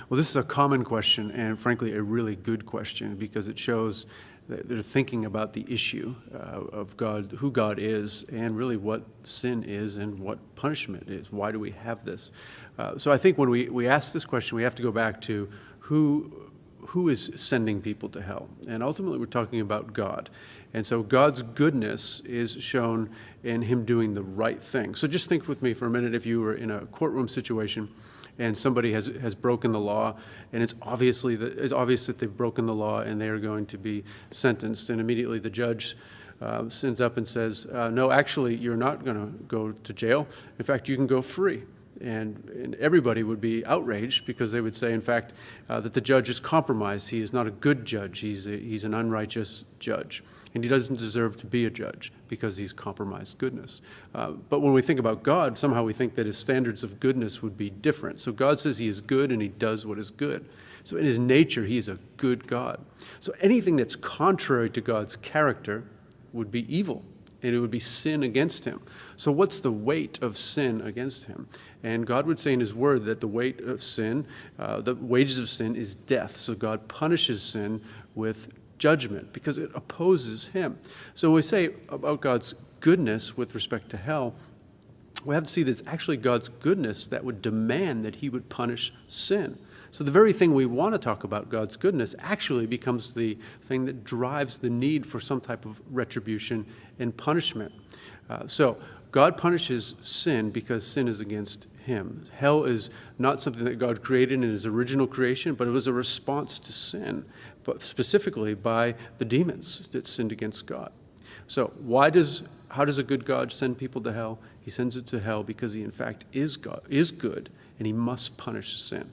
Well, this is a common question, and frankly, a really good question, because it shows that they're thinking about the issue of God, who God is, and really what sin is and what punishment is. Why do we have this? So I think when we ask this question, we have to go back to who is sending people to hell? And ultimately, we're talking about God. And so God's goodness is shown in him doing the right thing. So just think with me for a minute, if you were in a courtroom situation and somebody has broken the law, and it's obvious that they've broken the law and they are going to be sentenced, and immediately the judge stands up and says, no, actually, you're not going to go to jail. In fact, you can go free. And everybody would be outraged, because they would say, in fact, that the judge is compromised. He is not a good judge. He's an unrighteous judge. And he doesn't deserve to be a judge because he's compromised goodness. But when we think about God, somehow we think that his standards of goodness would be different. So God says he is good and he does what is good. So in his nature, he is a good God. So anything that's contrary to God's character would be evil, and it would be sin against him. So what's the weight of sin against him? And God would say in his word that the weight of sin, the wages of sin is death. So God punishes sin with judgment because it opposes him. So when we say about God's goodness with respect to hell, we have to see that it's actually God's goodness that would demand that he would punish sin. So the very thing we want to talk about, God's goodness, actually becomes the thing that drives the need for some type of retribution and punishment. So God punishes sin because sin is against him. Hell is not something that God created in his original creation, but it was a response to sin, but specifically by the demons that sinned against God. So how does a good God send people to hell? He sends it to hell because he in fact is God, is good, and he must punish sin.